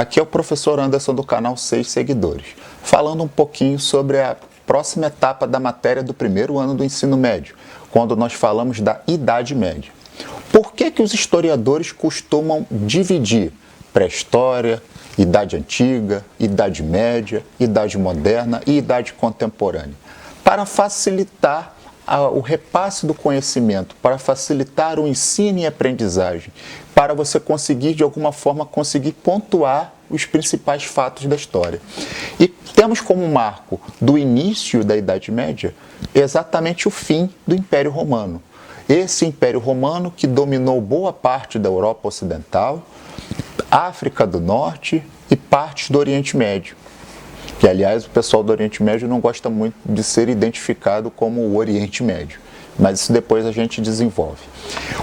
Aqui é o professor Anderson do canal 6 Seguidores, falando um pouquinho sobre a próxima etapa da matéria do primeiro ano do ensino médio, quando nós falamos da Idade Média. Por que os historiadores costumam dividir pré-história, Idade Antiga, Idade Média, Idade Moderna e Idade Contemporânea? Para facilitar o repasse do conhecimento, para facilitar o ensino e aprendizagem, para você conseguir, de alguma forma, conseguir pontuar os principais fatos da história. E temos como marco do início da Idade Média exatamente o fim do Império Romano. Esse Império Romano que dominou boa parte da Europa Ocidental, África do Norte e partes do Oriente Médio. Que, aliás, o pessoal do Oriente Médio não gosta muito de ser identificado como o Oriente Médio, mas isso depois a gente desenvolve.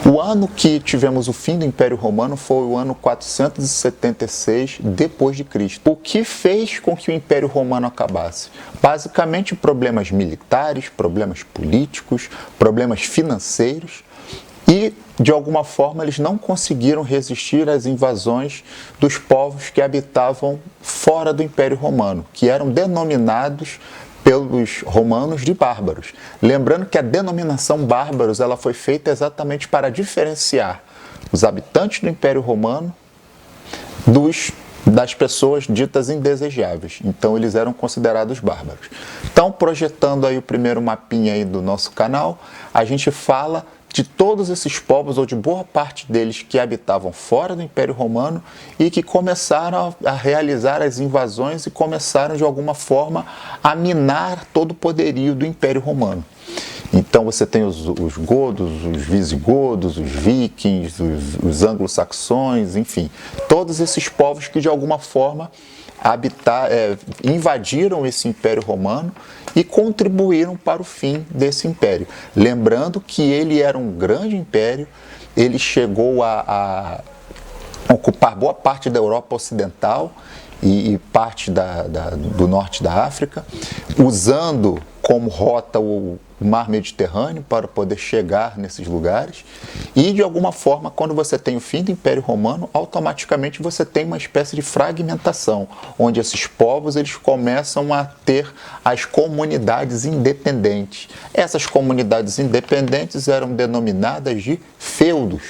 O ano que tivemos o fim do Império Romano foi o ano 476 depois de Cristo. O que fez com que o Império Romano acabasse? Basicamente problemas militares, problemas políticos, problemas financeiros. E, de alguma forma, eles não conseguiram resistir às invasões dos povos que habitavam fora do Império Romano, que eram denominados pelos romanos de bárbaros. Lembrando que a denominação bárbaros ela foi feita exatamente para diferenciar os habitantes do Império Romano das pessoas ditas indesejáveis. Então, eles eram considerados bárbaros. Então, projetando aí o primeiro mapinha aí do nosso canal, a gente fala de todos esses povos, ou de boa parte deles, que habitavam fora do Império Romano e que começaram a realizar as invasões e começaram, de alguma forma, a minar todo o poderio do Império Romano. Então você tem os godos, os visigodos, os vikings, os anglo-saxões, enfim, todos esses povos que, de alguma forma, invadiram esse Império Romano e contribuíram para o fim desse império. Lembrando que ele era um grande império, ele chegou a ocupar boa parte da Europa Ocidental e parte do norte da África, usando como rota o mar Mediterrâneo para poder chegar nesses lugares. E, de alguma forma, quando você tem o fim do Império Romano, automaticamente você tem uma espécie de fragmentação, onde esses povos eles começam a ter as comunidades independentes. Essas comunidades independentes eram denominadas de feudos.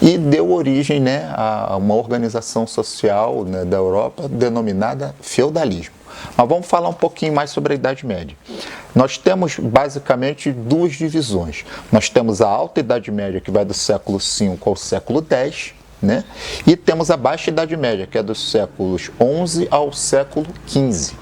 E deu origem, né, a uma organização social, né, da Europa denominada feudalismo. Mas vamos falar um pouquinho mais sobre a Idade Média. Nós temos basicamente duas divisões. Nós temos a Alta Idade Média, que vai do século V ao século X, né? E temos a Baixa Idade Média, que é dos séculos XI ao século XV.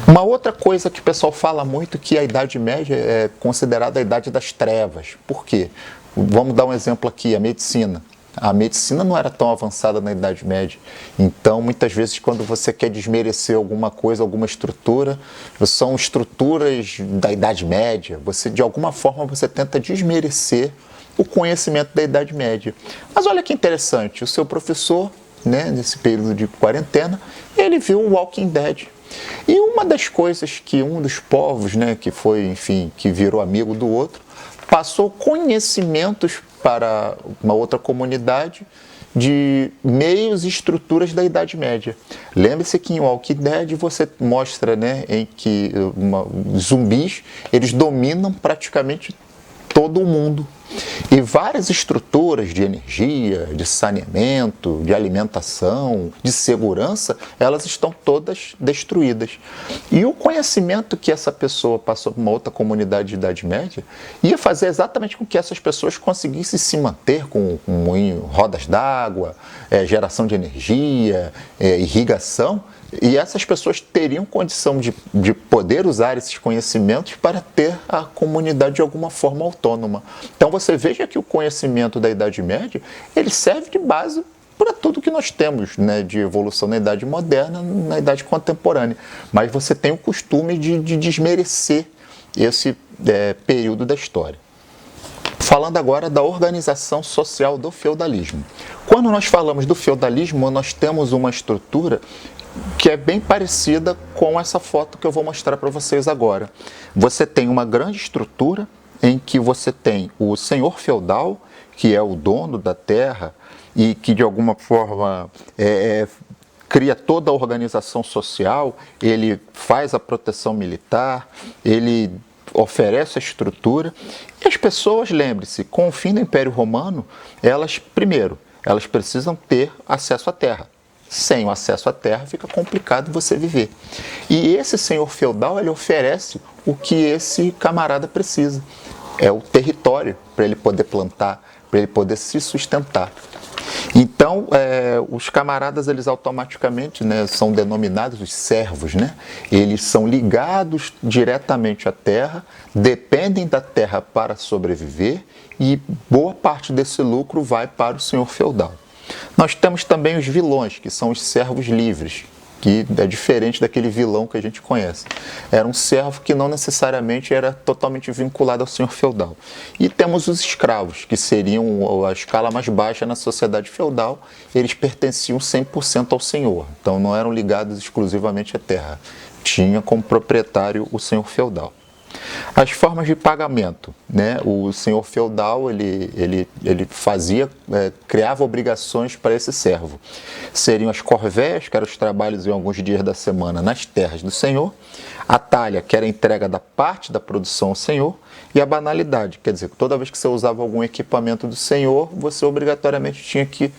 Uma outra coisa que o pessoal fala muito é que a Idade Média é considerada a Idade das Trevas. Por quê? Vamos dar um exemplo aqui, a medicina. A medicina não era tão avançada na Idade Média, então muitas vezes quando você quer desmerecer alguma coisa, alguma estrutura, são estruturas da Idade Média, de alguma forma você tenta desmerecer o conhecimento da Idade Média. Mas olha que interessante, o seu professor, né, nesse período de quarentena, ele viu o Walking Dead. E uma das coisas que um dos povos, né, que foi, enfim, que virou amigo do outro, passou conhecimentos para uma outra comunidade de meios e estruturas da Idade Média. Lembre-se que em Walking Dead você mostra, né, em que zumbis eles dominam praticamente todo o mundo. E várias estruturas de energia, de saneamento, de alimentação, de segurança, elas estão todas destruídas. E o conhecimento que essa pessoa passou para uma outra comunidade de Idade Média ia fazer exatamente com que essas pessoas conseguissem se manter com rodas d'água, geração de energia, irrigação. E essas pessoas teriam condição de poder usar esses conhecimentos para ter a comunidade de alguma forma autônoma. Então você veja que o conhecimento da Idade Média, ele serve de base para tudo que nós temos, né, de evolução na Idade Moderna, na Idade Contemporânea. Mas você tem o costume de desmerecer esse período da história. Falando agora da organização social do feudalismo. Quando nós falamos do feudalismo, nós temos uma estrutura que é bem parecida com essa foto que eu vou mostrar para vocês agora. Você tem uma grande estrutura em que você tem o senhor feudal, que é o dono da terra e que de alguma forma cria toda a organização social, ele faz a proteção militar, ele oferece a estrutura. E as pessoas, lembre-se, com o fim do Império Romano, elas precisam ter acesso à terra. Sem o acesso à terra, fica complicado você viver. E esse senhor feudal, ele oferece o que esse camarada precisa. É o território para ele poder plantar, para ele poder se sustentar. Então, os camaradas, eles automaticamente, né, são denominados os servos, né? Eles são ligados diretamente à terra, dependem da terra para sobreviver e boa parte desse lucro vai para o senhor feudal. Nós temos também os vilões, que são os servos livres, que é diferente daquele vilão que a gente conhece. Era um servo que não necessariamente era totalmente vinculado ao senhor feudal. E temos os escravos, que seriam a escala mais baixa na sociedade feudal. Eles pertenciam 100% ao senhor, então não eram ligados exclusivamente à terra. Tinha como proprietário o senhor feudal. As formas de pagamento, né? O senhor feudal ele criava obrigações para esse servo. Seriam as corvés, que eram os trabalhos em alguns dias da semana nas terras do senhor, a talha, que era a entrega da parte da produção ao senhor, e a banalidade, quer dizer, toda vez que você usava algum equipamento do senhor, você obrigatoriamente tinha que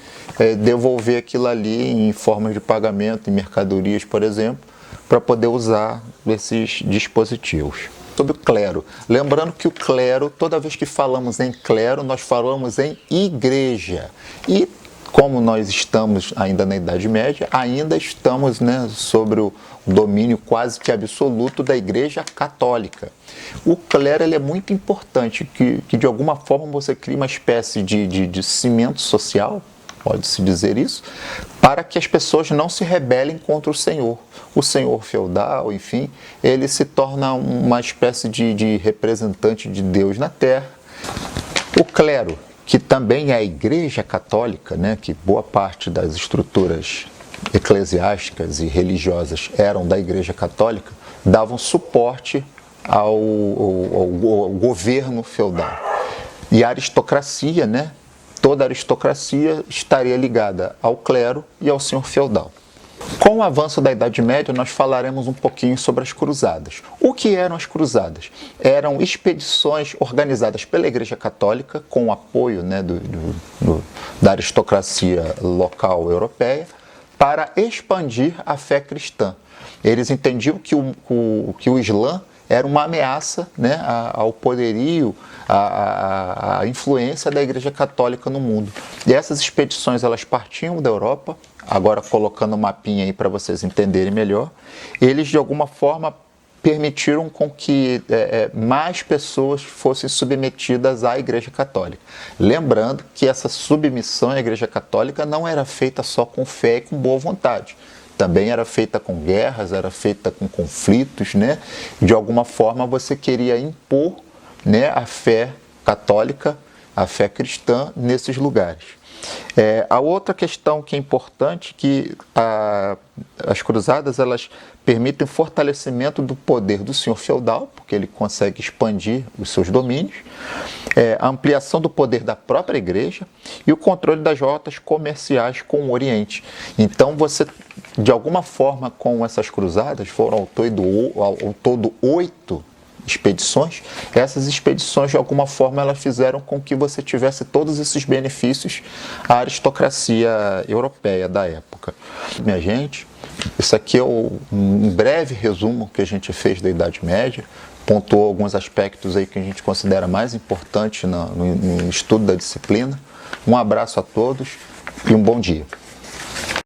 devolver aquilo ali em formas de pagamento, em mercadorias, por exemplo, para poder usar esses dispositivos. Sobre o clero. Lembrando que o clero, toda vez que falamos em clero, nós falamos em igreja. E como nós estamos ainda na Idade Média, ainda estamos, né, sobre o domínio quase que absoluto da Igreja Católica. O clero, ele é muito importante, que de alguma forma você cria uma espécie de cimento social, pode-se dizer isso, para que as pessoas não se rebelem contra o senhor. O senhor feudal, enfim, ele se torna uma espécie de representante de Deus na terra. O clero, que também é a Igreja Católica, né, que boa parte das estruturas eclesiásticas e religiosas eram da Igreja Católica, davam suporte ao governo feudal. E a aristocracia, né, toda a aristocracia estaria ligada ao clero e ao senhor feudal. Com o avanço da Idade Média, nós falaremos um pouquinho sobre as cruzadas. O que eram as cruzadas? Eram expedições organizadas pela Igreja Católica, com o apoio, né, da aristocracia local europeia, para expandir a fé cristã. Eles entendiam que o Islã era uma ameaça, né, ao poderio, à influência da Igreja Católica no mundo. E essas expedições, elas partiam da Europa, agora colocando um mapinha aí para vocês entenderem melhor. Eles, de alguma forma, permitiram com que mais pessoas fossem submetidas à Igreja Católica. Lembrando que essa submissão à Igreja Católica não era feita só com fé e com boa vontade. Também era feita com guerras, era feita com conflitos, né? De alguma forma você queria impor, né, a fé católica, a fé cristã nesses lugares. A outra questão que é importante, que as cruzadas, elas permitem o fortalecimento do poder do senhor feudal, porque ele consegue expandir os seus domínios, a ampliação do poder da própria igreja e o controle das rotas comerciais com o Oriente. Então você, de alguma forma, com essas cruzadas, foram ao todo 8 expedições. Essas expedições, de alguma forma, elas fizeram com que você tivesse todos esses benefícios à aristocracia europeia da época. Minha gente, isso aqui é um breve resumo que a gente fez da Idade Média, pontuou alguns aspectos aí que a gente considera mais importantes no estudo da disciplina. Um abraço a todos e um bom dia.